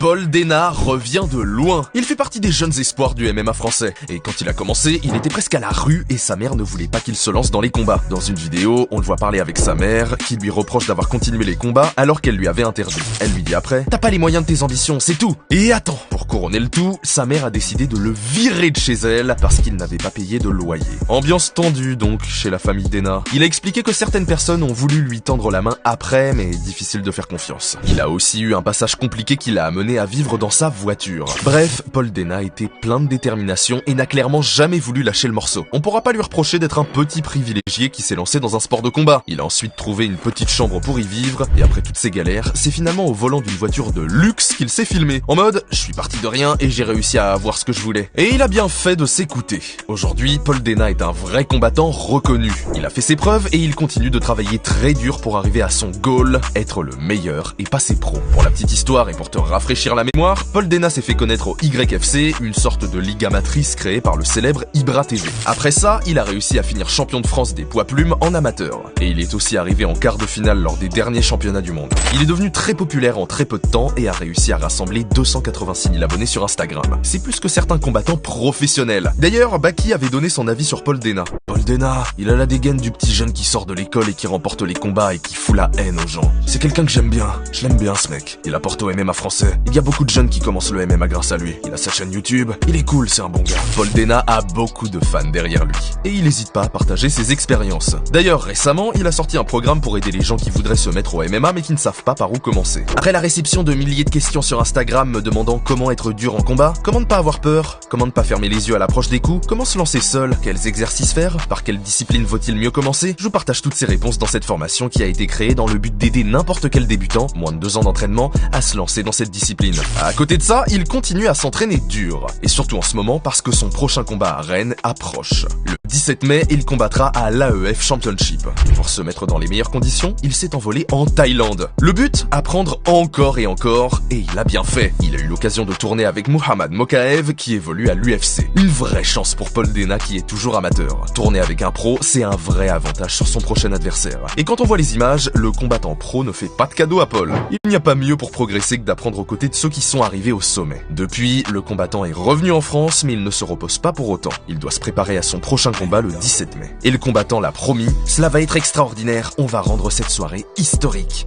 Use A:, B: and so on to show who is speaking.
A: Paul Dena revient de loin. Il fait partie des jeunes espoirs du MMA français. Et quand il a commencé, il était presque à la rue et sa mère ne voulait pas qu'il se lance dans les combats. Dans une vidéo, on le voit parler avec sa mère, qui lui reproche d'avoir continué les combats alors qu'elle lui avait interdit. Elle lui dit après, t'as pas les moyens de tes ambitions, c'est tout. Et attends, pour couronner le tout, sa mère a décidé de le virer de chez elle parce qu'il n'avait pas payé de loyer. Ambiance tendue donc chez la famille Dena. Il a expliqué que certaines personnes ont voulu lui tendre la main après, mais difficile de faire confiance. Il a aussi eu un passage compliqué qui l'a amené à vivre dans sa voiture. Bref, Paul Dena était plein de détermination et n'a clairement jamais voulu lâcher le morceau. On pourra pas lui reprocher d'être un petit privilégié qui s'est lancé dans un sport de combat. Il a ensuite trouvé une petite chambre pour y vivre, et après toutes ces galères, c'est finalement au volant d'une voiture de luxe qu'il s'est filmé. En mode, je suis parti de rien et j'ai réussi à avoir ce que je voulais. Et il a bien fait de s'écouter. Aujourd'hui, Paul Dena est un vrai combattant reconnu. Il a fait ses preuves et il continue de travailler très dur pour arriver à son goal, être le meilleur et passer pro. Pour la petite histoire et pour te rafraîchir la mémoire, Paul Dena s'est fait connaître au YFC, une sorte de ligue amatrice créée par le célèbre Ibra TV. Après ça, il a réussi à finir champion de France des poids plumes en amateur. Et il est aussi arrivé en quart de finale lors des derniers championnats du monde. Il est devenu très populaire en très peu de temps et a réussi à rassembler 286 000 abonnés sur Instagram. C'est plus que certains combattants professionnels. D'ailleurs, Baki avait donné son avis sur Paul Dena. Paul Dena, il a la dégaine du petit jeune qui sort de l'école et qui remporte les combats et qui fout la haine aux gens. C'est quelqu'un que j'aime bien. Je l'aime bien ce mec. Il apporte au MMA français. Il y a beaucoup de jeunes qui commencent le MMA grâce à lui. Il a sa chaîne YouTube. Il est cool, c'est un bon gars. Paul Dena a beaucoup de fans derrière lui. Et il n'hésite pas à partager ses expériences. D'ailleurs, récemment, il a sorti un programme pour aider les gens qui voudraient se mettre au MMA mais qui ne savent pas par où commencer. Après la réception de milliers de questions sur Instagram me demandant comment être dur en combat, comment ne pas avoir peur, comment ne pas fermer les yeux à l'approche des coups, comment se lancer seul, quels exercices faire, par quelle discipline vaut-il mieux commencer, je vous partage toutes ces réponses dans cette formation qui a été créée dans le but d'aider n'importe quel débutant, moins de 2 ans d'entraînement, à se lancer dans cette discipline. À côté de ça, il continue à s'entraîner dur. Et surtout en ce moment parce que son prochain combat à Rennes approche. Le 17 mai, il combattra à l'AEF Championship. Et pour se mettre dans les meilleures conditions, il s'est envolé en Thaïlande. Le but, apprendre encore et encore, et il a bien fait. Il a eu l'occasion de tourner avec Muhammad Mokaev qui évolue à l'UFC. Une vraie chance pour Paul Dena qui est toujours amateur. Tourner avec un pro, c'est un vrai avantage sur son prochain adversaire. Et quand on voit les images, le combattant pro ne fait pas de cadeau à Paul. Il n'y a pas mieux pour progresser que d'apprendre aux côtés de ceux qui sont arrivés au sommet. Depuis, le combattant est revenu en France, mais il ne se repose pas pour autant. Il doit se préparer à son prochain combat le 17 mai. Et le combattant l'a promis, cela va être extraordinaire, on va rendre cette soirée historique.